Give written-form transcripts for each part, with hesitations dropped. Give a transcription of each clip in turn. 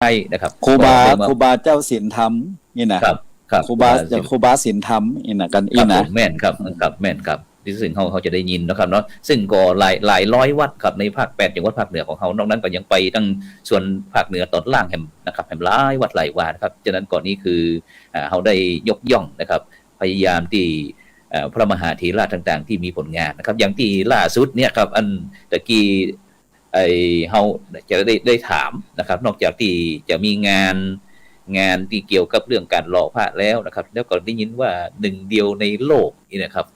ใช่นะครับครูบาเจ้าศีลธรรมนี่นะครับครับครูบาศีลธรรมนี่นะกันครับผนะมแม่นครับครับแม่นครับที่ซึ่งเขาจะได้ยินนะครับเนาะซึ่งก็หลายร้อยวัดครับในภาค8จังหวัดภาคเหนือของเขานอกนั้นก็ยังไปทั้งส่วนภาคเหนือตอนล่างแห่งนะครับแห่งหลายวัดหลายว่านะครับฉะนั้นก่อนนี้คือเขาได้ยกย่องนะครับพยายามที่พระมหาเถระต่างๆที่มีผลงานนะครับอย่างที่ล่าสุดเนี่ยครับอันตะกี้เขาจะได้ถามนะครับนอกจากที่จะมีงานที่เกี่ยวกับเรื่องการหล่อพระแล้วนะครับแล้วก็ได้ยินว่าหนึ่งเดียวในโลกนี่นะครับ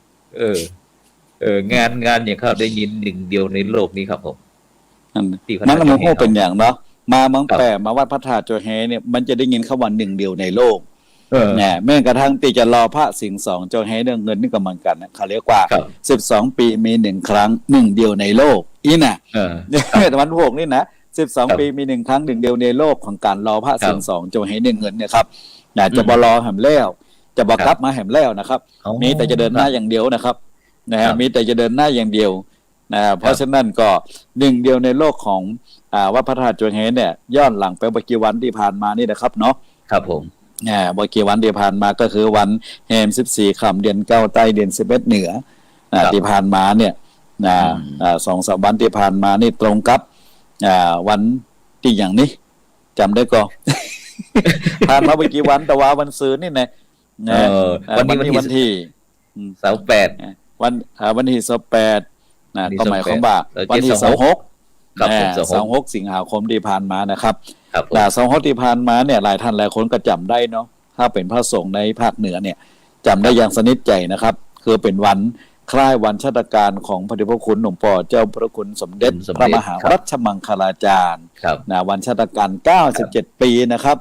งานเนี่ยครับได้ยินหนึ่งเดียวในโลกนี้ครับผมมันมันโหเป็นอย่างเนาะมาเมืองแปะมาวัดพระธาตุโจเฮเนี่ยมันจะได้ยินคำว่าหนึ่งเดียวในโลกเนี่ยแม้กระทั่งที่จะรอพระสิงห์สองโจเฮเรื่องเงินนี่ก็เหมือนกันนะเขาเรียกว่า12 ปีมี1 ครั้งหนึ่งเดียวในโลกอีน่ะแต่วันพวกนี่นะ12 ปีมี1 ครั้งหนึ่งเดียวในโลกของการรอพระสิงห์สองโจเฮเรื่องเงินเนี่ยครับจะบรอแหมแล้วจะบักลับมาแหมแล้วนะครับมีแต่จะเดินหน้าอย่างเดียวนะครับมีแต่จะเดินหน้าอย่างเดียวเพราะฉะนั้นก็หนึ่งเดียวในโลกของวัดพระธาตุโจเฮเนี่ยย้อนหลังไปเมื่อกี่วันที่ผ่านมานี่นะครับเนาะครับผมเมื่อกี่วันที่ผ่านมาก็คือวันแฮม14 ค่ำเดือน9ใต้เดือน11เหนือที่ผ่านมาเนี่ย2-3 วันที่ผ่านมานี่ตรงกับวันที่อย่างนี้จำได้ก็ ผ่านมาเมื่อกี่วันแต่ว่าวันศุกร์นี่นะวันนี้วันที่28วันที่28ก็หมายความว่าวันที่26สิงหาคมที่ผ่านมานะครับ26ที่ผ่านมาเนี่ยหลายท่านหลายคนก็จำได้เนาะถ้าเป็นพระสงฆ์ในภาคเหนือเนี่ยจำได้อย่างสนิทใจนะครับคือเป็นวันคล้ายวันชาตการของพระเดชพระคุณหลวงพ่อเจ้าพระคุณสมเด็จพระมหารัชมังคลาจารย์วันชาตการ97 ปีนะครับ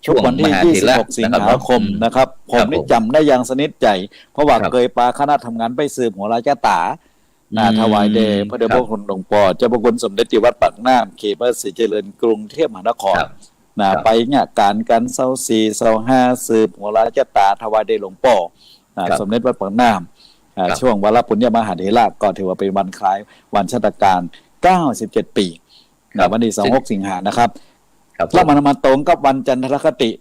ช่วงวันที่26 สิงหาคมนะครับผมนี่จำได้อย่างสนิทใจเพราะว่าเคยพาคณะทำงานไปสืบหัวราชตาถวายเดชพระเดชพระคุณหลวงพ่อเจ้าพระคุณสมเด็จที่วัดปากน้ำเขตพระศรีเจริญกรุงเทพมหานครไปเนี่ยการเศร้า4 เศร้า5สืบหัวราชตาถวายเดชหลวงพ่อสมเด็จวัดปากน้ำช่วงวาระปุญญมหาเถระก็ถือว่าเป็นวันคล้ายวันชาตการ97 ปีวันที่26 สิงหานะครับแล้วมันมาตรงกับวันจันทรคติ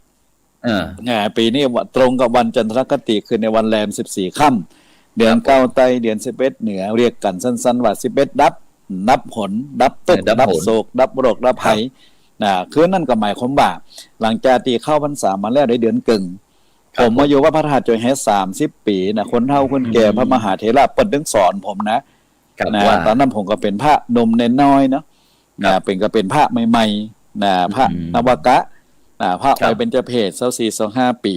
ปีนี้ตรงกับวันจันทรคติคือในวันแรม14 ค่ำเดือน9ใต้เดือน11เหนือเรียกกันสั้นๆว่า11นับผลนับตึกนับโศกนับโรคนับภัยคือนั่นก็หมายความว่าหลังจากที่เข้าพรรษามาแล้วในเดือนกึ่งผมมาอยู่ว่าพระธาตุโจเฮ30 ปีนะคนเฒ่าคนแก่พระมหาเถระเปิดดึงสอนผมนะตอนนั้นผมก็เป็นพระนมเน้นน้อยเนาะเป็นพระใหม่ๆพระนวกะพระไปเป็นเจ้าเพศ24-25 ปี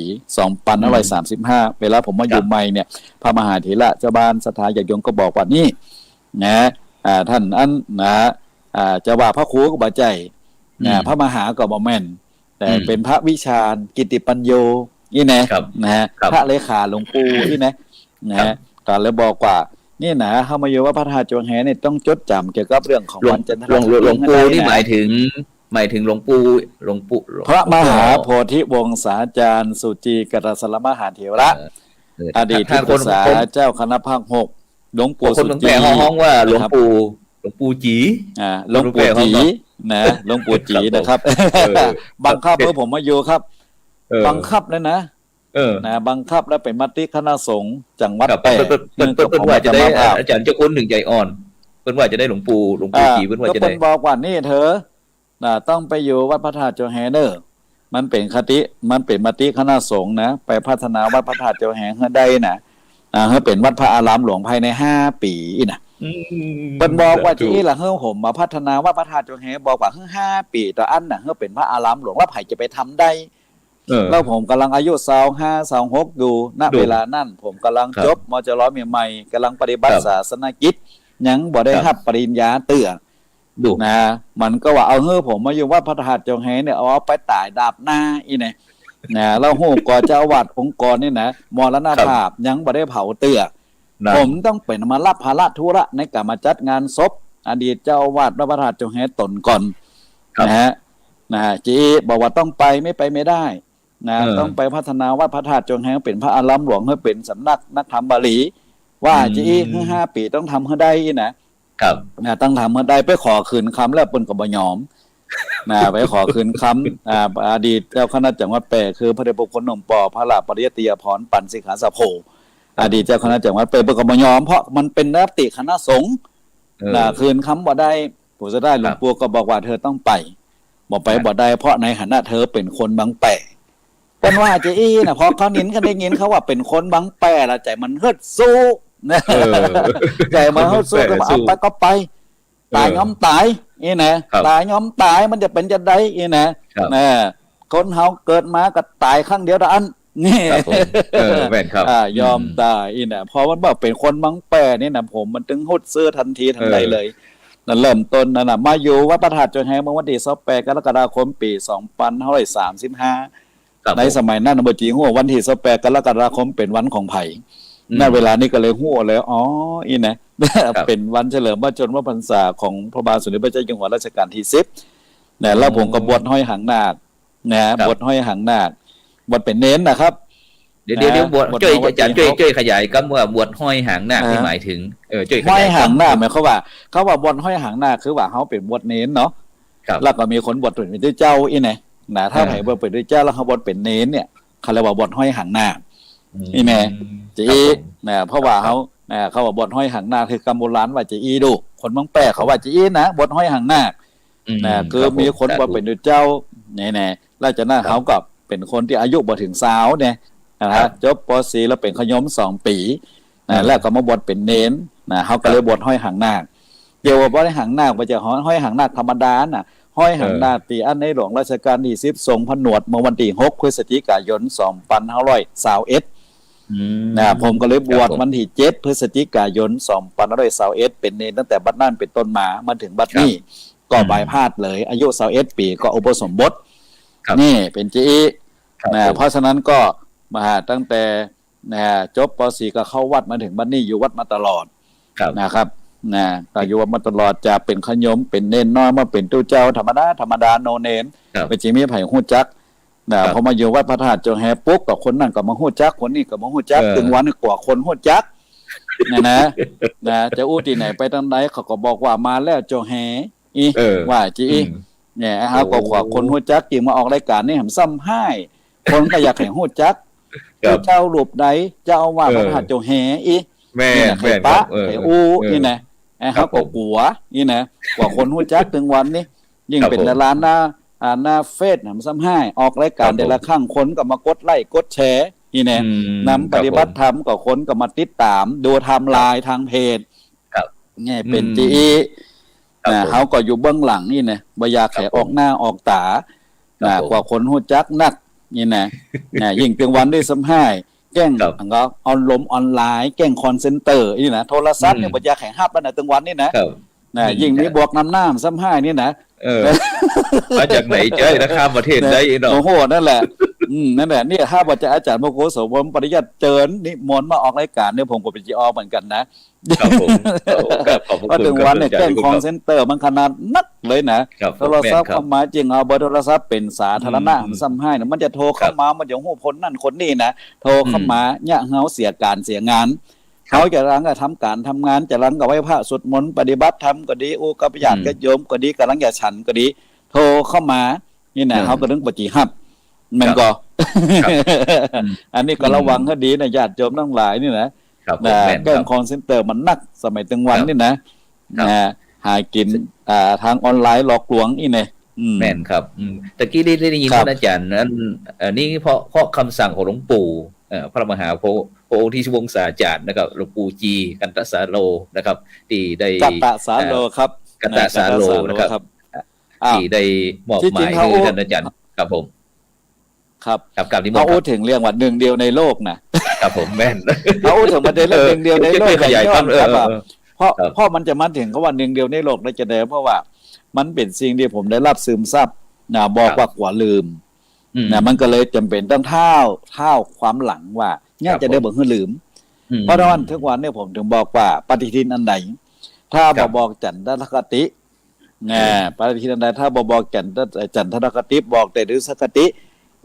2535เวลาผมมาอยู่ใหม่เนี่ยพระมหาเถระเจ้าบ้านศรัทธาญาติโยมก็บอกว่านี่นะท่านอันจะว่าพระครูก็บ่ใจพระมหาก็บ่แม่นแต่เป็นพระวิชาญกิติปัญโยนี่นะพระเลขาหลวงปู่นี่นะก็เลยบอกว่านี่นะเข้ามาอยู่ว่าพระธาตุโจเฮเนี่ยต้องจดจำเกี่ยวกับเรื่องของวันจันทรคติหลวงปู่นี่หมายถึงหลวงปู่พระมหาโพธิวงศาจารย์สุจีกัตสรมหาเถระอดีตที่ปรึกษาเจ้าคณะภาค6หลวงปู่สุจีห้องว่าหลวงปู่จีหลวงปู่จีนะหลวงปู่จีนะครับบังคับเมื่อผมมาอยู่ครับบังคับเลยนะบังคับแล้วเป็นมติคณะสงฆ์จังหวัดแปะเพิ่นว่าจะได้อาจารย์เจ้าคุณหนึ่งใจอ่อนเพิ่นว่าจะได้หลวงปู่จีเพิ่นว่าจะได้ก็เพิ่นบอกว่านี่เธอต้องไปอยู่วัดพระธาตุโจเฮเนอร์มันเป็นคติมันเป็นมติคณะสงฆ์นะไปพัฒนาวัดพระธาตุโจเฮให้ได้นะให้เป็นวัดพระอารามหลวงภายใน5 ปีนะเพิ่นบอกว่าที่ล่ะเฮาผมมาพัฒนาวัดพระธาตุโจเฮบอกว่า5 ปีต่ออันน่ะเฮาเป็นพระอารามหลวงว่าไผจะไปทำได้แล้วผมกำลังอายุ25-26อยู่ณเวลานั้นผมกำลังจบมจรใหม่ๆกำลังปฏิบัติศาสนกิจยังบ่ได้รับปริญญาเตื้อนะมันก็ว่าเอาผมมาอยู่ว่าพระธาตุโจเฮเนี่ยเอาไปตายดาบหน้าอีเนี่ยนะแล้วโหก่อเจ้าวัดองค์กรนี่นะมรณภาพยังบ่ได้เผาเตื้อผมต้องเป็นมารับภาระธุระในการมาจัดงานศพอดีตเจ้าวัดพระธาตุโจเฮตนก่อนนะจีบอกว่าต้องไปไม่ได้ต้องไปพัฒนาวัดพระธาตุโจเฮเป็นพระอารามหลวงให้เป็นสำนักนักธรรมบาลีว่าจี5 ปีต้องทำให้ได้นะครับต้องทำให้ได้ไปขอคืนคำแล้วเปิ้นก็บ่ยอม ไปขอคืนคำอดีตเจ้าคณะจังหวัดแปรคือพระเดชพระคุณหลวงปอพระลาปริยติยพรปันสิกขาสะโพอดีตเจ้าคณะจังหวัดแปรก็บ่ยอมเพราะมันเป็นมติคณะสงฆ์คืนคำบ่ได้ผู้จะได้หลวงปู่ก็บอกว่าเธอต้องไปบอกไปบ่ได้เพราะในฐานะเธอเป็นคนบางแปรเป็นว่าเจอี้นะพอเขานินกันได้ยินเขาว่าเป็นคนบางแปรละใจมันฮึดสู้นะใจมันฮึดสู้ก็เอาไปก็ไปตายง้อมตายนี่นะตายง้อมตายมันจะเป็นจะได้นี่นะคนเฮาเกิดมาก็ตายครั้งเดียวเท่านั้นนี่แม่นครับยอมตายนี่นะพอมันบอกเป็นคนบางแปรนี่นะผมมันถึงฮึดซื้อทันทีทันใดเลยนั่นเริ่มต้นนั่นน่ะมาอยู่วัดพระธาตุจนแห่เมื่อวันที่28กรกฎาคมปี2535ในสมัยนั้นบ่จริงหัววันที่28กรกฎาคมเป็นวันของไผ่ณเวลานี้ก็เลยหัวเลยอ๋ออีนะเป็นวันเฉลิมพระชนมพรรษาของพระบาทสมเด็จพระเจ้าอยู่หัวรัชกาลที่10นะแล้วผมก็บวชห้อยหางนาคนะบวชห้อยหางนาคบวชเป็นเน้นนะครับเดี๋ยวบวชอาจารย์ช่วยขยายคำว่าบวชห้อยหางนาคที่หมายถึงช่วยขยายห้อยหางนาคหมายความว่าบวชห้อยหางนาคคือว่าเขาเป็นบวชเน้นเนาะแล้วก็มีคนบวชเป็นเจ้าอีนะถ้าไหนบวชเป็นเจ้าแล้วเขาบวชเป็นเน้นเนี่ยเขาเรียกว่าบวชห้อยหางนาคนี่แม่จีนะเพราะว่าเขาว่าบทห้อยหางนาคคือกรรมโบราณว่าจะอีดูคนบางแปรเขาว่าจะอีนะบทห้อยหางนาคคือมีคนว่าเป็นเจ้าเนี่ยแล้วจากนั้นเขาก็เป็นคนที่อายุบ่ถึงสาวเนี่ยนะจบป .4 แล้วเป็นขยม2 ปีแล้วก็มาบทเป็นเน้นเขาก็เลยบทห้อยหางนาคเกี่ยวกับห้อยหางนาคมันจะห้อยหางนาคธรรมดาน่ะห้อยหางนาคตีอันในหลวงรัชกาลที่10ทรงผนวดเมื่อวันที่6 พฤศจิกายน 2521ผมก็เลยบวชวันที่7 พฤศจิกายน 2521เป็นเนรตั้งแต่บัดนั้นเป็นต้นมาถึงบัดนี้ก็บายพาดเลยอายุ21 ปีก็อุปสมบทนี่เป็นจีเพราะฉะนั้นก็มาตั้งแต่จบป .4 ก็เข้าวัดมาถึงบัดนี้อยู่วัดมาตลอดนะครับก็อยู่วัดมาตลอดจะเป็นขยมเป็นเนรน้อยมาเป็นตู้เจ้าธรรมดาโนเนนเป็นจีมีไผ่หู้จักพอมาอยู่วัดพระธาตุจงแฮปุ๊บกับคนนั่นก็มาหู้จักคนนี้ก็มาหู้จักถึงวันกว่าคนหู้จักนะจะอู้ที่ไหนไปทางไหนเขาก็บอกว่ามาแล้วจงแฮว่าจีเนี่ยฮะก็ขวาคนหู้จักจริงมาออกรายการนี่ผมซ้ำให้คนก็อยากให้หู้จักเจ้าหลบใดเจ้าว่าพระธาตุจงแฮแม่ไข่ปะไข่อู้นี่นะเขาก็กลัวนี่นะกว่าคนหู้จักถึงวันนี้ยิ่งเป็นดาราหน้าเฟซผมซ้ำให้ออกรายการเดือนละครั้งคนก็มากดไลค์กดแชร์นี่แน่นำปฏิบัติธรรมกับคนก็มาติดตามดูไทม์ไลน์ทางเพจเนี่ยเป็นจีเขาก็อยู่เบื้องหลังนี่นะบอยาแขออกหน้าออกตากว่าคนหู้จักนักนี่นะยิ่งเป็นวันได้ซ้ำให้แกล้งก็ออนไลน์แกล้งคอนเซนเตอร์นี่นะโทรศัพท์เนี่ยบอยาแขห้าแล้วนะตึงวันนี่นะยิ่งมีบวกน้ำซ้ำให้นี่นะมาจากไหนเจ้านะครับประเทศได้เนาะโอ้โหนั่นแหละนั่นแหละนี่ถ้าว่าจะอาจารย์โมโกโสพลปริยัติเจิญนิมนต์มาออกรายการเนี่ยผมก็เป็นจีอเหมือนกันนะครับผมก็ถึงวันเนี่ยแจ้งคอนเซนเตอร์มันขนาดนักเลยนะโทรศัพท์เข้ามาจริงเอาเบอร์โทรศัพท์เป็นสาธารณะซ้ำให้นะมันจะโทรเข้ามามันจะหู้พ้นนั่นคนนี่นะโทรเข้ามาเนี่ยเฮาเสียการเสียงานเขาจะรังก็ทำการทำงานจะรังก็ไหว้พระสวดมนต์ปฏิบัติธรรมก็ดีกับญาติก็โยมก็ดีกำลังจะฉันก็ดีโทรเข้ามานี่นะเขาก็ต้องปฏิหับมันก็อันนี้ก็ระวังให้ดีนะญาติโยมทั้งหลายนี่นะแก้งคอนเซนเตอร์มันนักสมัยตึงวันนี่นะหากินทางออนไลน์หลอกลวงนี่นะแม่นครับตะกี้ได้ยินท่านอาจารย์นั้นนี่เพราะคำสั่งของหลวงปู่พระมหาโพธิวงศาจารย์นะครับหลวงปู่จีกันตสาโลนะครับที่ได้กันตสาโลครับกันตสาโลนะครับที่ได้มอบหมายให้ท่านอาจารย์ครับผมครับกับที่เขาพูดถึงเรื่องว่าหนึ่งเดียวในโลกนะครับผมแม่นเขาพูดถึงประเด็นเรื่องหนึ่งเดียวในโลกขยายความเพราะมันจะมาถึงเขาว่าหนึ่งเดียวในโลกได้จะได้เพราะว่ามันเป็นสิ่งที่ผมได้รับซึมซับบอกว่ากว่าลืมมันก็เลยจำเป็นต้องเท่าความหลังว่าเนี่ยจะได้บอกให้ลืมเพราะฉะนั้นทุกวันเนี่ยผมถึงบอกว่าปฏิทินอันใดถ้าบอกจันทรคติปฏิทินอันใดถ้าบอกจันทรคติบอกแต่ฤกษคติ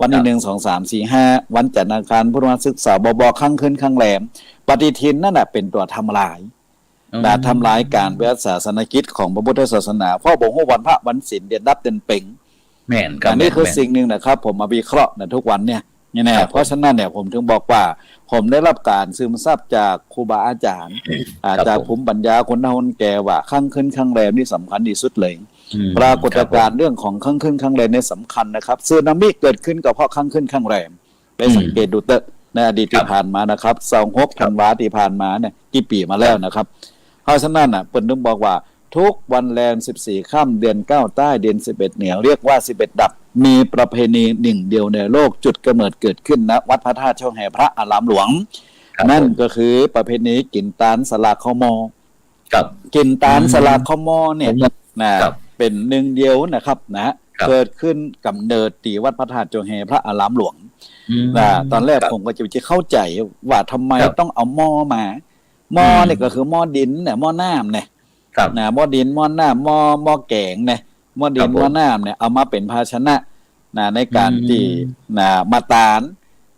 วันที่1 2 3 4 5วันจันทร์อังคารพุธวันศึกษาบอกข้างขึ้นข้างแหลมปฏิทินนั่นแหละเป็นตัวทำลาย ทำลายการเวทศาสนกิจของพระพุทธศาสนาเพราะบ่ฮู้วันพระวันศีลเดือนดับเดือนเพ็งแม่นครับอันนี้คือสิ่งหนึ่งนะครับผมมาวิเคราะห์ในทุกวันเนี่ยแน่เพราะฉะนั้นเนี่ยผมถึงบอกว่าผมได้รับการซึมซับจากครูบาอาจารย์จากภูมิปัญญาคนเฒ่าคนแก่ว่าครั้งขึ้นครั้งแรมนี่สำคัญที่สุดเลยปรากฏการณ์เรื่องของครั้งขึ้นครั้งแรมนี่สำคัญนะครับสึนามิเกิดขึ้นก็เพราะครั้งขึ้นครั้งแรมไปสังเกตดูเถอะในอดีตที่ผ่านมานะครับ26ธันวาคมที่ผ่านมาเนี่ยกี่ปีมาแล้วนะครับเพราะฉะนั้นน่ะเพิ่นถึงบอกว่าทุกวันแรม14ค่ำเดือน9ใต้เดือน11เหนือเรียกว่า11ดับมีประเพณีหนึ่งเดียวในโลกจุดกำเนิดเกิดขึ้นณวัดพระธาตุช่องแห่พระอารามหลวงนั่นก็คือประเพณีกินตาลสลากข้าวมอกินตาลสลากข้าวมอเนี่ยนะเป็นหนึ่งเดียวนะครับนะเกิดขึ้นกำเนิดที่วัดพระธาตุช่องแห่พระอารามหลวงตอนแรกผมก็จะเข้าใจว่าทำไมต้องเอาหม้อมาหม้อเนี่ยก็คือหม้อดินเนี่ยหม้อน้ำเนี่ยนะหม้อดินหม้อน้ำหม้อแกงเนี่ยหม้อดินหม้อน้ำเนี่ยเอามาเป็นภาชนะนะในการที่นะมาตาน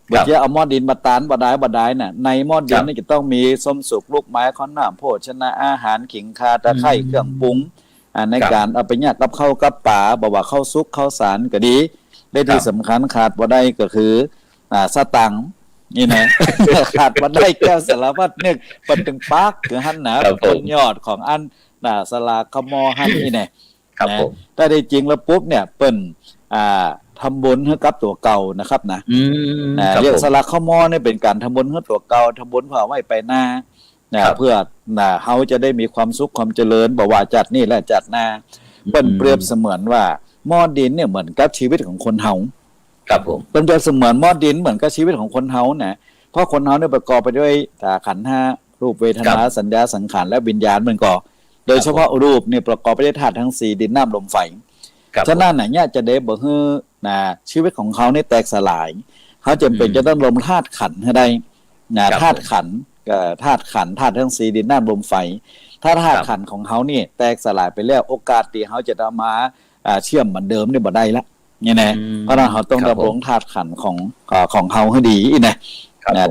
เมื่อกี้เอาหม้อดินมาตานบดายน่ะในหม้อดินนี่จะต้องมีส้มสุกลูกไม้ข้าวหนามโภชนะอาหารขิงข่าตะไคร้เครื่องปรุงในการเอาไปย่างกับข้าวกับปลาบอกว่าข้าวซุกข้าวสารก็ดีได้ที่สำคัญขาดบ่ได้ก็คือสตังค์นี่นะ ขาดบ่ได้แก้วสารพัดนึกปันถึงปักคือหั่นนะต้นยอดของอันสลากขมอหั่นนี่แน่นะถ้าได้จริงแล้วปุ๊บเนี่ยเปิ้นทำบุญให้กับตัวเก่านะครับนะเรียกสลากขมอเนี่ยเป็นการทำบุญให้ตัวเก่าทำบุญเพื่อไว้ไปหน้าเพื่อเขาจะได้มีความสุขความเจริญบ่ว่าจัดนี่และจัดหน้าเปิ้นเปรียบเสมือนว่าหม้อดินเนี่ยเหมือนกับชีวิตของคนเฮาครับผมเปรียบเสมือนหม้อดินเหมือนกับชีวิตของคนเฮานะเพราะคนเฮาเนี่ยประกอบไปด้วยขันธ์5รูปเวทนาสัญญาสังขารและวิญญาณมันก็โดยเฉพาะรูปเนี่ยประกอบไปด้วยธาตุทั้ง4ดินน้ำลมไฟฉะนั้นน่ะเนี่ยจะได้บ่ฮื้อชีวิตของเขาเนี่ยแตกสลายเขาจำเป็นจะต้องลมธาตุขันธ์ให้ได้ธาตุขันธ์ธาตุขันธ์ธาตุทั้ง4ดินน้ำลมไฟถ้าธาตุขันธ์ของเขานี่แตกสลายไปแล้วโอกาสที่เขาจะมาเชื่อมเหมือนเดิมนี่บ่ได้ละเนี่ยนะเพราะเราต้องดำรงธาตุขันธ์ของเขาให้ดีนะ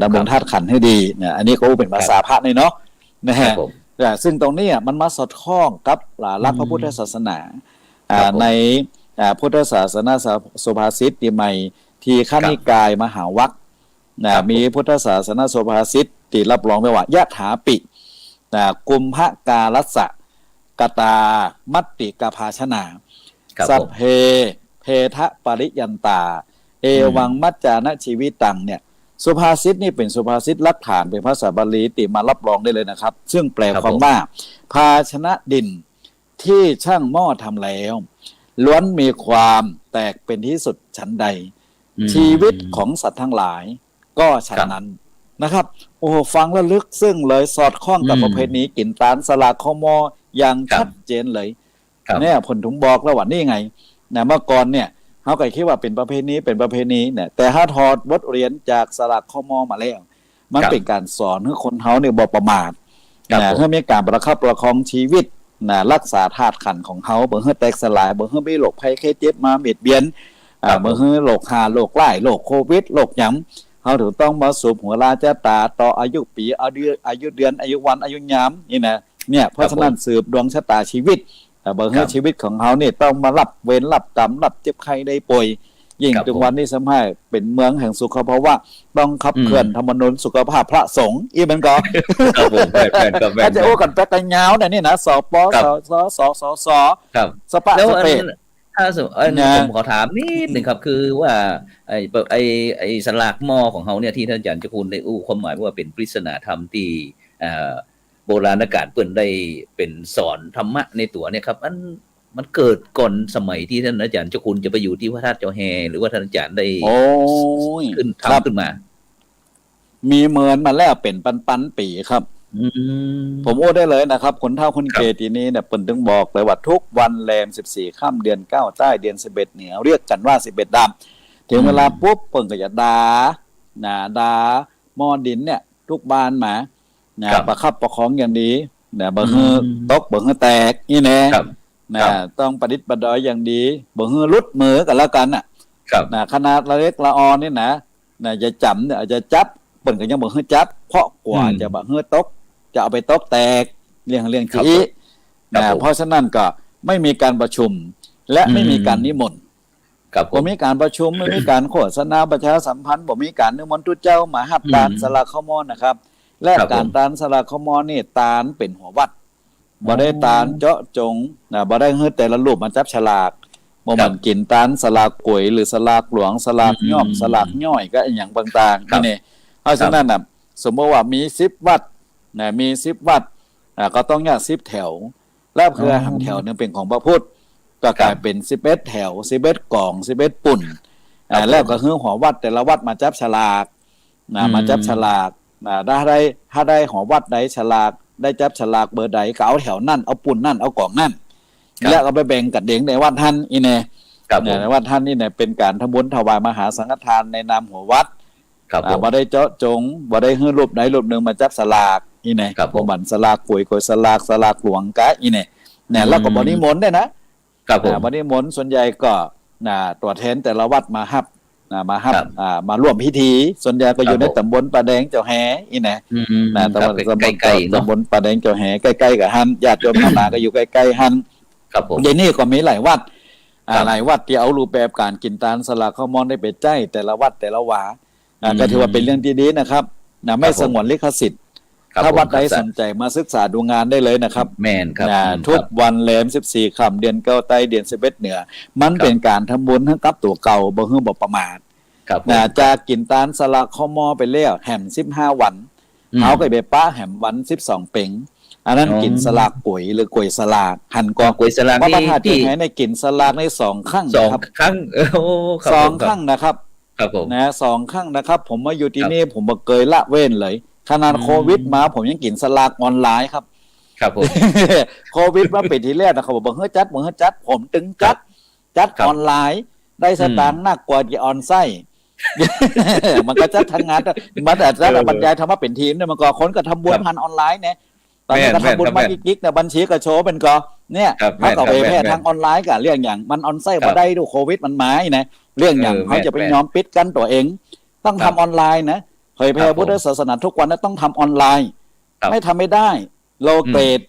ดำรงธาตุขันธ์ให้ดีเนี่ยอันนี้ก็เป็นภาษาพระเนาะนะฮะซึ่งตรงนี้มันมาสอดคล้องกับหลักพระพุทธศาสนาในพุทธศาสนาสุภาษิตที่ใหม่ที่ขั้นนิกายมหาวรรคมีพุทธศาสนาสุภาษิตที่รับรองไว้ว่ายะถาปิกุมภกาลัสสะกตามัตติกภาชนาสัพเพทะปริยันตาเอวังมัจจานะชีวิตังเนี่ยสุภาษิตนี่เป็นสุภาษิตหลักฐานเป็นภาษาบาลีติมารับรองได้เลยนะครับซึ่งแปลความว่าภาชนะดินที่ช่างหม้อทำแล้วล้วนมีความแตกเป็นที่สุดฉันใดชีวิตของสัตว์ทั้งหลายก็ฉันนั้นนะครับโอ้ฟังแล้วลึกซึ่งเลยสอดคล้องกับประเพณีกินตาลสลากข้าวมออย่างชัดเจนเลยเนี่ยผลถุงบอกแล้วว่านี่ไงเมื่อก่อนเนี่ยเขาก็คิดว่าเป็นประเพณีเนี่ยแต่ถ้าถอดบทเรียนจากสลากข้าวมอมาแล้วมันเป็นการสอนให้คนเขาเนี่ยบ่ประมาทเพื่อมีการประคับประคองชีวิตรักษาธาตุขันธ์ของเขาบ่ให้แตกสลายบ่ให้มีโรคภัยไข้เจ็บมาเบียดเบียนบ่ให้โรคโรคร้ายโรคโควิดโรคหยังเขาถึงต้องมาสูบหัวราชตาต่ออายุปีอายุเดือนอายุวันอายุยามนี่นะเนี่ยเพราะฉะนั้นสืบดวงชะตาชีวิตเบิ่งให้ชีวิตของเขาเนี่ยต้องมารับเวรรับกรรมรับเจ็บไข้ได้ป่วยยิ่งถึงวันนี้สมัยเป็นเมืองแห่งสุขภาวะต้องขับเคลื่อนธรรมนูญสุขภาพพระสงฆ์อีมันก็ครับผมแม่นถ้าจะโอ้กันแป๊กกันยาวเนี่ยนะสปสครับสปะสเปถ้าสมมติผมขอถามนิดนึงครับคือว่าไอ้สลากหม้อของเฮาเนี่ยที่ท่านอาจารย์เจ้าคุณได้ความหมายว่าเป็นปริศนาธรรมที่โบราณกาลเปิ้นได้เป็นสอนธรรมะในตัวเนี่ยครับมันเกิดก่อนสมัยที่ท่านอาจารย์เจ้าคุณจะไปอยู่ที่พระธาตุเจ้าแฮหรือว่าท่านอาจารย์ได้ขึ้นทำขึ้นมามีเมินมาแล้วเป็นปันปีครับผมได้เลยนะครับคนเฒ่าคนแก่ทีนี้เนี่ยเปิ้นถึงบอกเลยว่าทุกวันแรม14ค่ำเดือน9ใต้เดือน11เหนือเรียกกันว่า11ดำถึงเวลาปุ๊บเปิ้นก็จะด่าหม้อดินเนี่ยทุกบ้านมาประคับประคองอย่างดีบ่ฮือตกบ่ฮือแตกนี่แน่ต้องประดิษฐ์ประดอยอย่างดีบ่ฮือหลุดมือกันแล้วกันขนาดละเล็กละออนี่นะจะจำเนี่ยจะจับเปิ้นก็ยังบ่ฮือจับเพราะกว่าจะบ่ฮือตกจะเอาไปตกแตก เรื่องที่เพราะฉะนั้นก็ไม่มีการประชุมและไม่มีการนิมนต์บ่มีการประชุมไม่มีการโฆษณาประชาสัมพันธ์บ่มีการนิมนต์ทุเจ้ามาฮับตานสลากข้าวมอนนะครับและการตานสลากข้าวมอนนี่ตานเป็นหัววัดบ่ได้ตานเจาะจงบ่ได้เฮ็ดแต่ละรูปมาจับฉลากบ่มันกินตานสลากกวยหรือสลากหลวงสลากย่อมสลากย่อยก็อย่างต่างๆนี่เพราะฉะนั้นน่ะสมมติว่ามี10วัดมี10วัดก็ต้องแยก10แถวแล้วเพื่อหางแถวนึงเป็นของพระพุทธก็กลายเป็น11แถว11กล่อง11ปุ่นแล้วก็คือหัววัดแต่ละวัดมาจับฉลากมาจับฉลากถ้าได้หัววัดใดฉลากได้จับฉลากเบอร์ใดก็เอาแถวนั่นเอาปุ่นนั่นเอากล่องนั่นแล้วก็ไปแบ่งกัดเด็กในวัดท่านอีแน่ในวัดท่านนี่เนี่ยเป็นการทำบุญถวายมหาสังฆทานในนามหัววัดบ่ได้เจาะจงบ่ได้ฮื้อรูปใดรูปหนึ่งมาจับสลากอีแน่บ่มันสลากกวยสลากหลวงกะอีแน่แล้วก็บ่นิมนต์ได้นะครับผมบ่นิมนต์ส่วนใหญ่ก็ตัวแทนแต่ละวัดมาฮับมาร่วมพิธีส่วนใหญ่ก็อยู่ในตำบลป่าแดงเจ้าแหอีแน่ตำบลตำบลป่าแดงเจ้าแหใกล้ๆกับหันญาติโยมทั้งหลายก็อยู่ใกล้ๆหันครับผมเดี๋ยวนี้ก็มีหลายวัดที่เอารูปแบบการกินตาลสลากข้าวมอนได้ไปใจแต่ละวัดแต่ละหวาก็ถือว่าเป็นเรื่องที่ดีนะครับไม่สงวนลิขสิทธิ์ถ้าวัดใดสนใจมาศึกษาดูงานได้เลยนะครับแม่นครับทุกวันแรม14ค่ำเดือนเก้าใต้เดือน11เหนือมันเป็นการทำบุญให้กับตัวเก่าบ่ฮื้อบ่ประมาทจะกินตาลสลากข้าวมอไปแล้วแหม15วันเอาไปป้าแหมวัน12เป่งอันนั้นกินสลากก๋วยหรือก๋วยสลากหั่นกอก๋วยสลากนี่ที่ให้ในกินสลากใน2ครั้งนะครับ2ครั้ง2ครั้งนะครับครับผม2ครั้งนะครับผมมาอยู่ที่นี่ผมบ่เคยละเว้นเลยขนาดโควิดมาผมยังกินสลากออนไลน์ครับครับผมโควิดมาปิดทีแรกนะครับบอกเฮ้ยจัดผมตึงจัดออนไลน์ได้สตางค์หนักกว่าที่ออนไซต์มันก็จัดทางงานมันแต่จะบรรยายทำมาเป็นทีมเนี่ยมันก็คนก็ทำบุญพันออนไลน์เนี่ยตอนนี้ก็ทำบุญมากิ๊กเนี่ยบัญชีก็โชว์เป็นก็เนี่ยถ้าก็ไปแพร่ทางออนไลน์กับเรื่องอย่างมันออนไซต์มาได้ดูโควิดมันมาเนี่ยเรื่องอย่างเขาจะไปยอมปิดกันตัวเองต้องทำออนไลน์นะเผยแพร่พุทธศาสนาทุกวันนั้นต้องทำออนไลน์ไม่ทำไม่ได้โลเกต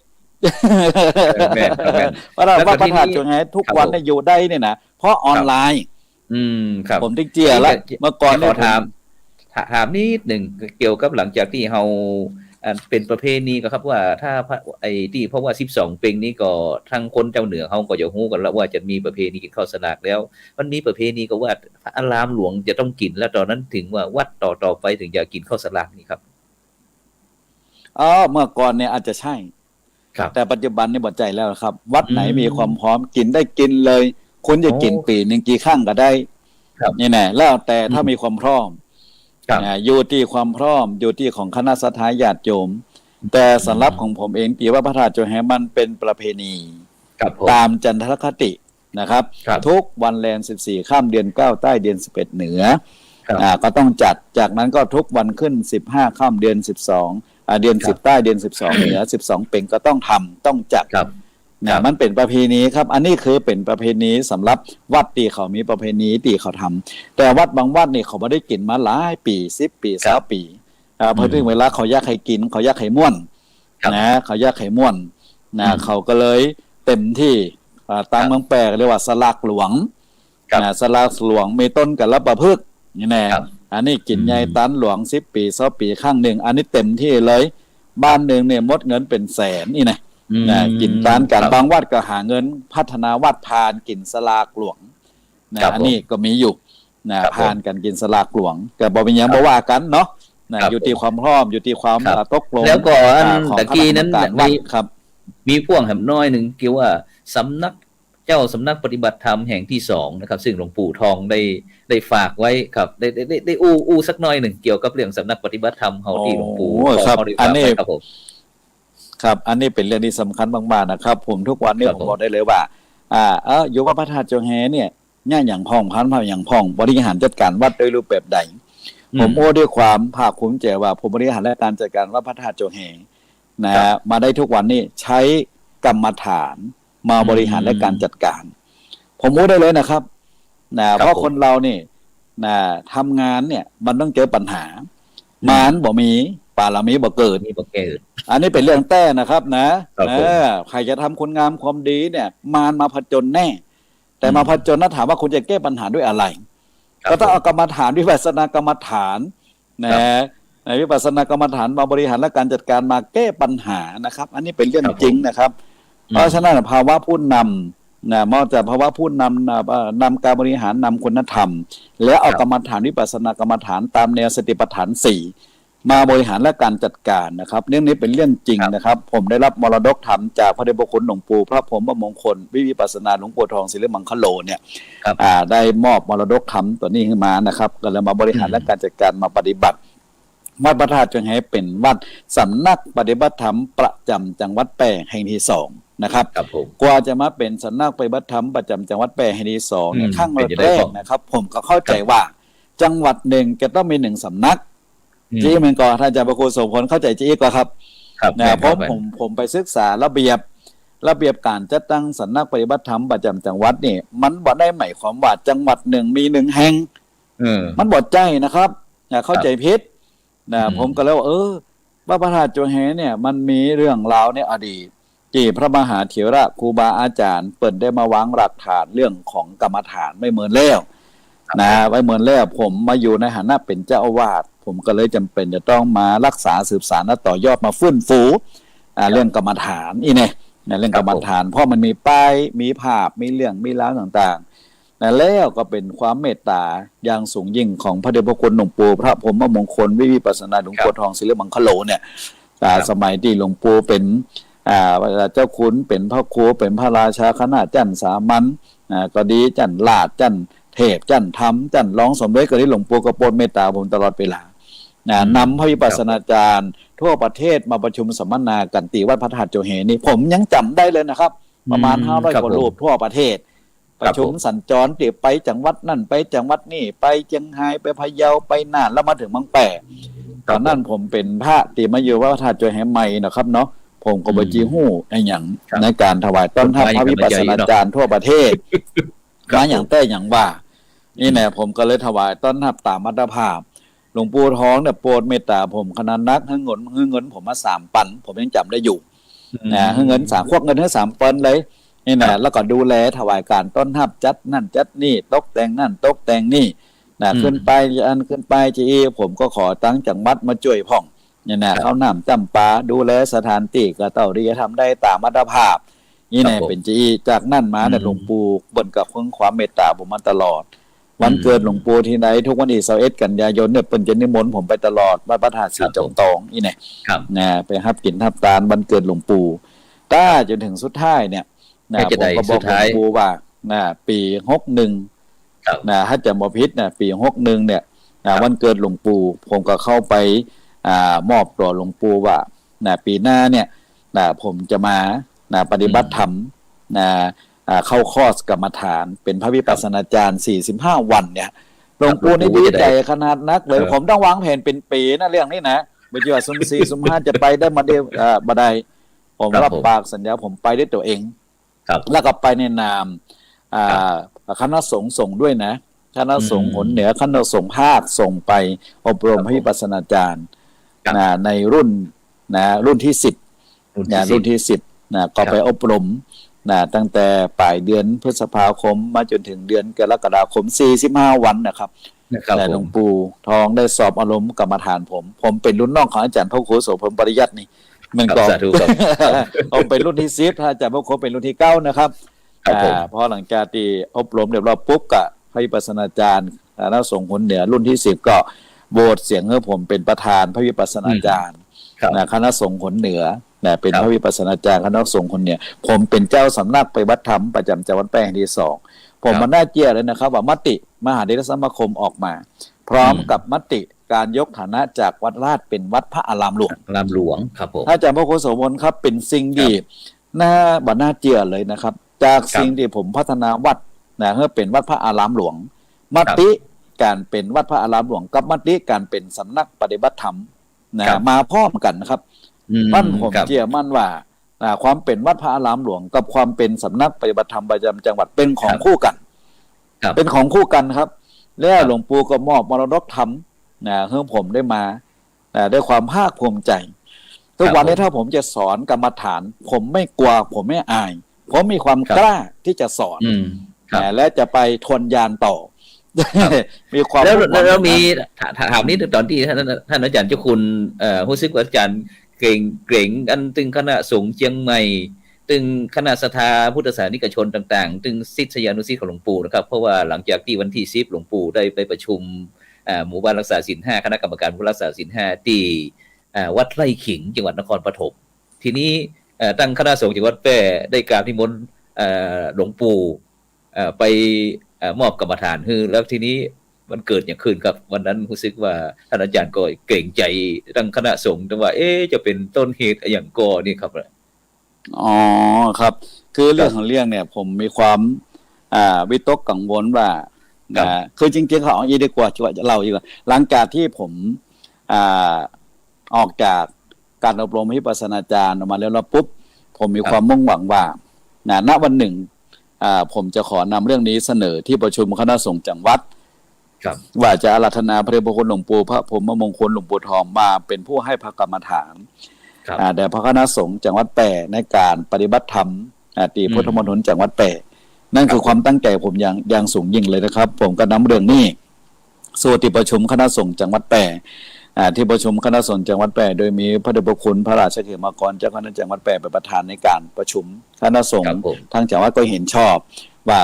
เพราะว่าประธานจงให้ทุกวันอยู่ได้เนี่ยนะเพราะออนไลน์ครับผมติ๊กเจียแล้วเมื่อก่อนเนี่ยถามนิดหนึ่งเกี่ยวกับหลังจากที่เราเป็นประเพณีก็ครับว่าถ้าไอ้ที่เพราะว่า12เป่งนี้ก็ทางคนเจ้าเหนือเขาก็จะฮู้กันแล้วว่าจะมีประเพณีกินข้าวสลากแล้วมันมีประเพณีก็ว่าพระอารามหลวงจะต้องกินแล้วตอนนั้นถึงว่าวัดต่อไปถึงจะกินข้าวสลากนี่ครับเมื่อก่อนเนี่ยอาจจะใช่แต่ปัจจุบันนี่บ่ใจแล้วครับวัดไหนมีความพร้อมกินได้กินเลยคุณจะกินปีนึงกี่ครั้งก็ได้นี่แน่แล้วแต่ถ้ามีความพร้อมอยู่ที่ความพร้อมอยู่ที่ของคณะสัตยาญาติโยมแต่สำหรับของผมเองปีว่าพระธาตุโจแฮมันเป็นประเพณีตามจันทรคตินะครับทุกวันแรม14ค่ำเดือน9ใต้เดือน11เหนือก็ต้องจัดจากนั้นก็ทุกวันขึ้น15ค่ำเดือน12เดือน10ใต้เดือน12เหนือ12เป่งก็ต้องทำต้องจัดมันเป็นประเพณีครับอันนี้คือเป็นประเพณีสำหรับวัดที่เขามีประเพณีที่เขาทำแต่วัดบางวัดนี่เขาไม่ได้กินมาหลายปี10ปี20ปีพอถึงเวลาเขาอยากให้กินเขาอยากให้ม่วนเขาอยากให้ม่วนเขาก็เลยเต็มที่ตามเมืองแปลเรียกว่าสลากหลวงสลากหลวงมีต้นกับรับประพฤกษ์นี่แน่อันนี้กินใหญ่ตันหลวง10ปี20ปีข้างหนึ่งอันนี้เต็มที่เลยบ้านหนึ่งเนี่ยมดเงินเป็นแสนนี่นะกินตานกันบางวัดก็หาเงินพัฒนาวัดพานกินสลากหลวงอันนี้ก็มีอยู่พานกันกินสลากหลวงก็บ่เป็นหยังบ่ว่ากันเนาะอยู่ที่ความพร้อมอยู่ที่ความตกลงแล้วก็ตะกี้นั้นมีพ่วงแหมน้อยนึงเกี่ยวว่าสำนักเจ้าสำนักปฏิบัติธรรมแห่งที่2นะครับซึ่งหลวงปู่ทองได้ฝากไว้ครับได้อู้สักหน่อยหนึ่งเกี่ยวกับเรื่องสำนักปฏิบัติธรรมเฮาที่หลวงปู่ครับอันนี้ครับอันนี้เป็นเรื่องที่สำคัญมากๆนะครับผมทุกวันนี้ผมบอกได้เลยว่าอยู่ว่าพระธาตุโจแฮเนี่ยง่ายอย่างพ่องพันพาอย่างพ่องบริหารจัดการวัดโดยรูปแบบใดผมโอ้ด้วยความภาคภูมิใจว่าผมบริหารและการจัดการวัดพระธาตุโจแฮมาได้ทุกวันนี้ใช้กรรมฐานมาบริหารและการจัดการผมโอ้ได้เลยนะครับเพราะคนเรานี่ทำงานเนี่ยมันต้องเจอปัญหามารบ่มี ปารามีบ่เกิด นี่บ่เกิด อันนี้เป็นเรื่องแต้นะครับนะครับใครจะทำคุณงามความดีเนี่ยมารมาผจญแน่ แต่มาผจญนะถามว่าคุณจะแก้ปัญหาด้วยอะไรก็ต้องเอากรรมฐานวิปัสสนากรรมฐานนะในวิปัสสนากรรมฐานมาบริหารและการจัดการมาแก้ปัญหานะครับอันนี้เป็นเรื่องจริงนะครับเพราะฉะนั้นภาวะผู้นำนะมาจากภาวะผู้นำการบริหารนำคุณธรรมแล้วเอากรรมฐานวิปัสสนากรรมฐานตามแนวสติปัฏฐาน4มาบริหารและการจัดการนะครับเรื่องนี้เป็นเรื่องจริงนะครับผมได้รับมรดกธรรมจากพระเดชพระคุณหลวงปู่พระพรหมมงคลวิปัสสนาหลวงปู่ทองศิริมังคโลเนี่ยได้มอบมรดกธรรมตัวนี้ขึ้นมานะครับก็เลยมาบริหารและการจัดการมาปฏิบัติวัดพระธาตุจงให้เป็นวัดสำนักปฏิบัติธรรมประจำจังหวัดแปร่แห่งที่2นะครับกว่าจะมาเป็นสำนักปฏิบัติธรรมประจำจังหวัดแปร่แห่งที่2เนี่ยขั้งแรกนะครับผมก็เข้าใจว่าจังหวัดหนึ่งจะต้องมี1สำนักจี้เมืองก่อนท่านอาจารย์ประโคนสมผลเข้าใจจี้ก่อนครับนะเพราะผมไปศึกษาระเบียบการจัดตั้งสำนักปฏิบัติธรรมประจำจังหวัดนี่มันบ่ได้หมายความว่าจังหวัดหนึ่งมี1แห่งมันบ่ใจนะครับเข้าใจผิดนะผมก็แล้ววัดพระธาตุจงแหเนี่ยมันมีเรื่องราวในอดีตที่พระมหาเถระครูบาอาจารย์เปิดได้มาวางหลักฐานเรื่องของกรรมฐานไม่เหมือนแล้วนะไว้เหมือนแล้วผมมาอยู่ในฐานะเป็นเจ้าอาวาสผมก็เลยจำเป็นจะต้องมารักษาสืบสานและต่อยอดมาฟื้นฟูเรื่องกรรมฐานเนี่ยเรื่องกรรมฐานเพราะมันมีป้ายมีภาพมีเรื่องมีราวต่างๆแล้วก็เป็นความเมตตาอย่างสูงยิ่งของพระเดชพระคุณหลวงปู่พระพรหมมงคลวิปัสสนาหลวงปู่ทองศิริมังคโลเนี่ยสมัยที่หลวงปู่เป็นเจ้าขุนเป็นพระครูเป็นพระราชาคณะจันสามัญก็ดีจันลาดจันเทพจันธรรมจันร้องสมเด็จก็ได้หลวงปู่กระโปรงเมตตาผมตลอดเวลานำพระวิปัสสนาจารย์ทั่วประเทศมาประชุมสัมมนากันตีวัดพระธาตุโจเฮนี่ผมยังจำได้เลยนะครับประมาณ500กว่ารูปทั่วประเทศประชุมสัญจรติไปจังหวัดนั่นไปจังหวัดนี่ไปเชียงรายไปพะเยาไปน่านแล้วมาถึงบางแปะตอนนั้นผมเป็นพระตีมาอยู่วัดพระธาตุโจเฮใหม่นะครับเนาะผมก็บจีหู้ในอย่างในการถวายต้นทัพพระวิปัสสนาจารย์ทั่วประเทศมาอย่างแต่อย่างว่านี่แหละผมก็เลยถวายต้นทัพตามอัตภาพหลวงปู่ทองเนี่ยโปรดเมตตาผมขนาดนักให้เงินผมมา3 ปันผมยังจำได้อยู่ให้เงิน3 ควักเงินให้3 ปันเลยนี่นะแล้วก็ดูแลถวายการต้นทัพจัดนั่นจัดนี่ตกแต่งนั่นตกแต่งนี่ขึ้นไปขึ้นไปจีผมก็ขอตั้งจังหวัดมาช่วยพ่องเนี่ยนะเขาน้ำจำปาดูแลสถานที่ก็เต่าดีทำได้ตามอัตภาพนี่แน่เป็นจีจากนั่นมาเนี่ยหลวงปู่บนกับความเมตตาผมมาตลอดวันเกิดหลวงปู่ที่ไหนทุกวันที่21 กันยายนเนี่ยเป็นจะนิมนต์ผมไปตลอดวัดพระธาตุสีจงตองนี่แน่นะไปฮับกินฮับตาลวันเกิดหลวงปู่ถ้าจนถึงสุดท้ายเนี่ยผมก็บอกหลวงปู่ว่าปี61ถ้าจะบ่ผิดปี61เนี่ยวันเกิดหลวงปู่ผมก็เข้าไปมอบต่อหลวงปู่ว่าปีหน้าเนี่ยผมจะมาปฏิบัติธรรมเข้าคอร์สกรรมฐานเป็นพระวิปัสสนาจารย์45 วันเนี่ยหลวงปู่นี่ดีใจขนาดนักเลยผมต้องวางแผนเป็นปีนะเรื่องนี้นะไม่ใช่ว่าสุ่ม4 สุ่ม 5จะไปได้มาเดียวบ่ได้ผมรับปากสัญญาผมไปด้วยตัวเองแล้วก็ไปในนามคณะสงฆ์ส่งด้วยนะคณะสงฆ์หนเหนือคณะสงฆ์ภาคส่งไปอบรมพระวิปัสสนาจารย์ในรุ่นที่10รุ่นที่10ก็ไปอบรมตั้งแต่ปลายเดือนพฤษภาคมมาจนถึงเดือนกรกฎาคม45 วันนะครับแต่หลวงปู่ทองได้สอบอารมณ์กรรมฐานผมเป็นรุ่นน้องของอาจารย์พระครูโสพลปริยัตินี่มันก็ผมเป็นรุ่นที่10ถ้าอาจารย์พระครูเป็นรุ่นที่9นะครับพอหลังจากที่อบรมเรียบร้อยปุ๊บก็พระวิปัสสนาจารย์แล้วส่งผลเหนือรุ่นที่10ก็โหวตเสียงให้ผมเป็นประธานพระวิปัสสนาจารย์คณะสงฆ์ผลเหนือเป็นพระวิปัสสนาจารย์คณะสงฆ์คนเนี่ยผมเป็นเจ้าสำนักปฏิบัติธรรมประจำจังหวัดแปร่แห่งที่2ผมมันน่าเจียเลยนะครับว่ามติมหาเถรสมาคมออกมาพร้อมกับมติการยกฐานะจากวัดราชเป็นวัดพระอารามหลวงครับผมอาจารย์พระโคโสมนครับเป็นสิ่งดีน่าเจียเลยนะครับจากสิ่งที่ผมพัฒนาวัดเพื่อเป็นวัดพระอารามหลวงมติการเป็นวัดพระอารามหลวงกับมติการเป็นสำนักปฏิบัติธรรมมาพร้อมกันนะครับผมเชื่อมั่นว่าความเป็นวัดพระอารามหลวงกับความเป็นสำนักปฏิบัติธรรมประจำจังหวัดเป็นของคู่กันเป็นของคู่กันครับแล้วหลวงปู่ก็มอบมรดกธรรมให้ผมได้มา ด้วยความภาคภูมิใจทุกวันนี้ถ้าผมจะสอนกรรมฐานผมไม่กลัวผมไม่อายผมมีความกล้าที่จะสอนและจะไปทวนยานต่อมีความแล้วมีถามนิดตอนที่ท่านอาจารย์เจ้าคุณรู้สึกว่าอาจารย์เก่งอันตึงคณะสงฆ์เชียงใหม่ตึงคณะศรัทธาพุทธศาสนิกชนต่างๆตึงศิษยานุศิษย์ของหลวงปู่นะครับเพราะว่าหลังจากที่วันที่10หลวงปู่ได้ไปประชุมหมู่บ้านรักษาศีล5คณะกรรมการผู้รักษาศีล5ที่วัดไร่ขิงจังหวัดนครปฐมทีนี้ตั้งคณะสงฆ์จังหวัดแพร่ได้กราบนิมนต์หลวงปู่ไปมอบกรรมฐานแล้วทีนี้มันเกิดอย่างขึ้นครับวันนั้นรู้สึกว่าท่านอาจารย์ก็เกรงใจตั้งคณะสงฆ์แต่ว่าจะเป็นต้นเหตุอย่างก่อนี่ครับอ๋อครับคือเรื่องของเรื่องเนี่ยผมมีความวิตกกังวลว่าคือจริงๆเขาเอาอีกดีกว่าจะเล่าอีกว่าหลังจากที่ผมออกจากการอบรมวิปัสสนาจารย์ออกมาแล้วปุ๊บผมมีความมุ่งหวังว่าณวันหนึ่งผมจะขอนำเรื่องนี้เสนอที่ประชุมคณะสงฆ์จังหวัดว่าจะอาราธนาพระเดชพระคุณหลวงปู่พระพรหมมงคลหลวงปู่ทองมาเป็นผู้ให้พระกรรมฐานแต่พระคณะสงฆ์จังหวัดแปร่ในการปฏิบัติธรรมตีพุทธมณฑลจังหวัดแปร่นั่นคือความตั้งใจผมอย่างสูงยิ่งเลยนะครับผมก็นำเรื่องนี้สู่ที่ประชุมคณะสงฆ์จังหวัดแปร่ที่ประชุมคณะสงฆ์จังหวัดแปร่โดยมีพระเดชพระคุณพระราชเขมากรเจ้าคณะจังหวัดแปร่เป็นประธานในการประชุมคณะสงฆ์ทางจังหวัดก็เห็นชอบว่า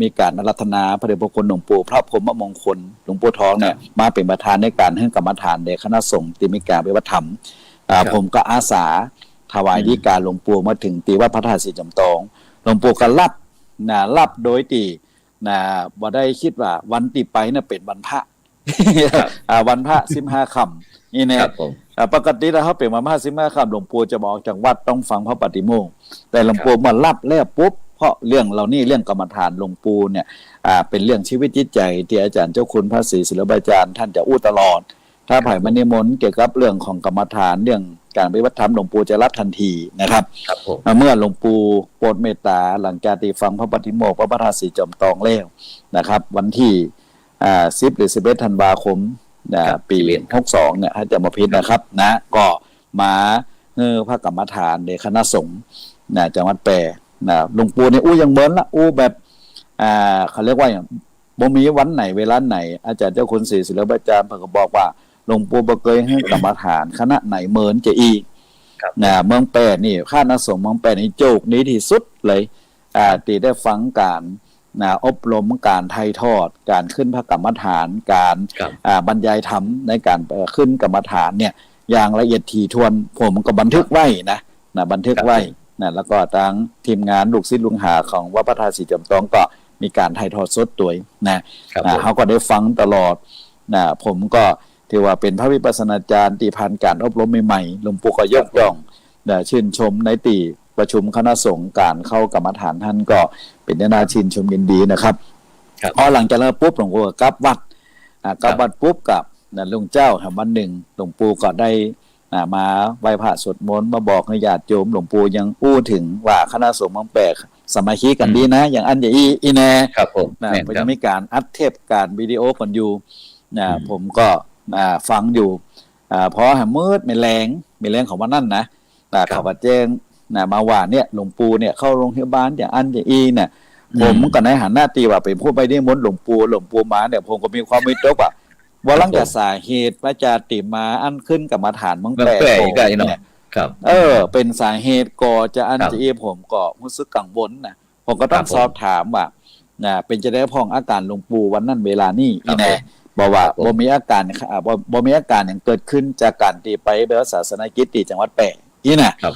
มีการอาราธนาพระเดชพระคุณหลวงปู่พระพรหมมงคลหลวงปู่ทองเนี่ยมาเป็นประธานในการให้กรรมฐานในคณะสงฆ์ที่มีการปฏิบัติธรรมผมก็อาสาถวายดีกาหลวงปู่มาถึงตีวัดพระธาตุศรีจำตองหลวงปู่ก็รับโดยตีบ่ได้คิดว่าวันตีไปน่ะเป็นวันพระวันพระ15ค่ำนี่แน่ปกติแล้วเขาเป็นวันพระ15ค่ำหลวงปู่จะบอกจากวัดต้องฟังพระปฏิโมกข์แต่หลวงปู่มารับแล้วปุ๊บเพราะเรื่องเหล่านี้เรื่องกรรมฐานหลวงปู่เนี่ยเป็นเรื่องชีวิตจิตใจที่อาจารย์เจ้าคุณพระศรีศิลปาจารย์ท่านจะอู้ตลอดถ้าไผ่มานิมนต์เกี่ยวกับเรื่องของกรรมฐานเรื่องการปฏิบัติธรรมหลวงปู่จะรับทันทีนะครับเมื่อหลวงปู่โปรดเมตตาหลังจากที่ฟังพระปฏิโมกข์พระพระธาตุศรีจอมทองแล้วนะครับวันที่10 หรือ 11 ธันวาคมปี62เนี่ยถ้าจะมาพิจนะครับก็มาพระกรรมฐานในคณะสงฆ์จังหวัดแปร่หลวงปู่เนี่ยยังเหมือนละแบบเขาเรียกว่าอย่างบ่มีวันไหนเวลาไหนอาจารย์เจ้าคุณศรีศิลปาจารย์เพิ่นก็บอกว่าหลวงปู่บ่เคยให้กรรมฐานคณะไหนเหมือนจะอีกเมืองแปร่นี่คณะสงฆ์เมืองแปร่นี่โจกนี้ที่สุดเลยที่ได้ฟังการอบรมการไถ่ทอดการขึ้นพระกรรมฐานการบรรยายธรรมในการขึ้นกรรมฐานเนี่ยอย่างละเอียดถี่ถ้วนผมก็บันทึกไว้นะบันทึกไว้แล้วก็ทางทีมงานลูกศิษย์ลูกหาของวัดพระธาตุศรีจอมทองก็มีการถ่ายทอดสดตัวเขาก็ได้ฟังตลอดผมก็ถือว่าเป็นพระวิปัสสนาจารย์ที่ผ่านการอบรมใหม่ๆหลวงปู่ก็ยกย่องชื่นชมในตีประชุมคณะสงฆ์การเข้ากรรมฐานท่านก็เป็นน่าชื่นชมยินดีนะครับพอหลังจากนั้นปุ๊บหลวงปู่ก็กลับวัดปุ๊บกับหลวงเจ้าวันหนึ่งหลวงปู่ก็ได้มาไหว้พระสวดมนต์มาบอกให้ญาติโยมหลวงปู่ยังอู้ถึงว่าคณะสงฆ์เมืองแปร่สมาชิกกันดีนะอย่างอันอย่างอีแน่ผมจะมีการอัดเทปการวิดีโอกันอยู่ผมก็ฟังอยู่เพราะมืดไม่แรงของวันนั้นนะเขาก็แจ้งมาว่าเนี่ยหลวงปู่เนี่ยเข้าโรงพยาบาลอย่างอันอย่างอีเนี่ยผมก็ในหันหน้าตีว่าเป็นผู้ไปนิมนต์หลวงปู่มาเนี่ยผมก็มีความวิตกว่าหลังจากสาเหตุพระจาติมาอันขึ้นกรรมฐานเมืองแปร่เนี่ยเป็นสาเหตุก่อจะอันจะอีผมก็รู้สึกกังวลนะผมก็ต้องสอบถามว่าเป็นจะได้พ้องอาการหลวงปู่วันนั้นเวลานี้อีแน่บอกว่าบ่มีอาการอย่างเกิดขึ้นจากการที่ไปเบลศาสนกิจที่จังหวัดแปร่นี่นะครับ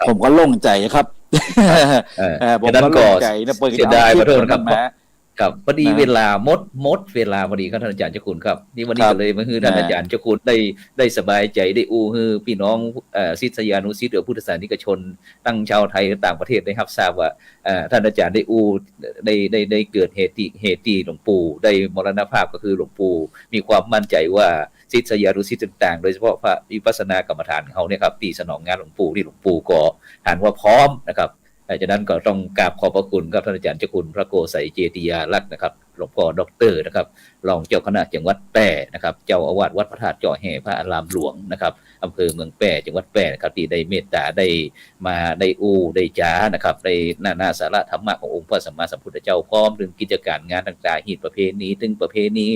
ผมก็โล่งใจครับผมก็โล่งใจนะเสียดายขอโทษครับพอดีเวลามดเวลาพอดีครับท่านอาจารย์เจ้าคุณครับนี่วันนี้ก็เลยมาคือท่านอาจารย์เจ้าคุณได้สบายใจได้คือพี่น้องศิษยานุศิษย์หรือพุทธศาสนิกชนทั้งชาวไทยต่างประเทศได้รับทราบว่าท่านอาจารย์ได้เกิดเหตุที่หลวงปู่ได้มรณภาพก็คือหลวงปู่มีความมั่นใจว่าศิษยานุศิษย์ต่างๆโดยเฉพาะพระวิปัสสนากรรมฐานเขาเนี่ยครับตีสนองงานหลวงปู่ที่หลวงปู่ก็หันว่าพร้อมนะครับจากนั้นก็ต้องกราบขอบพระคุณครับท่านอาจารย์เจ้าคุณพระโกไสยเจติยาลักษณ์นะครับ หลวงพ่อด็อกเตอร์นะครับรองเจ้าคณะจังหวัดแพร่นะครับเจ้าอาวาสวัดพระธาตุเจาะแห่พระอารามหลวงนะครับอำเภอเมืองแพร่จังหวัดแพร่นะครับที่ได้เมตตาได้มาได้ได้จ้านะครับได้นาสาระธรรมะขององค์พระสัมมาสัมพุทธเจ้าพร้อมถึงกิจการงานต่างๆหีดประเพณีถึงประเพณี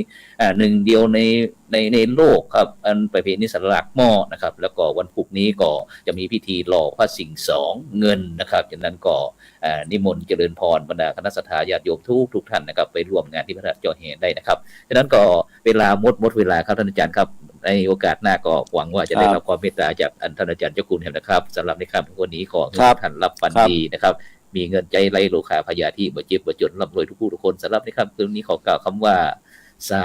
หนึ่งเดียวในโลกครับอันประเพณีสลักหม้อนะครับแล้วก็วันพุธนี้ก็จะมีพิธีหล่อพระสิงห์สองเงินนะครับจากนั้นก็นิมนต์เจริญพรบรรดาคณะสัตยาญาติโยมทุกท่านนะครับไปร่วมงานที่พระธาตุเจาะแห่ได้นะครับจากนั้นก็เวลาหมดเวลาครับท่านอาจารย์ครับในโอกาสหน้าก็หวังว่าจะได้รับความเมตตาจากท่านอาจารย์เจ้าคุณนะครับสำหรับในค่ำวันนี้ขอให้ท่านรับฝันดีนะครับมีเงินใจไหลโลคาพยาธิบ่เจ็บบ่จนร่ำรวยทุกผู้ทุกคนสำหรับในค่ำคืนนี้ขอกล่าวคำว่าสา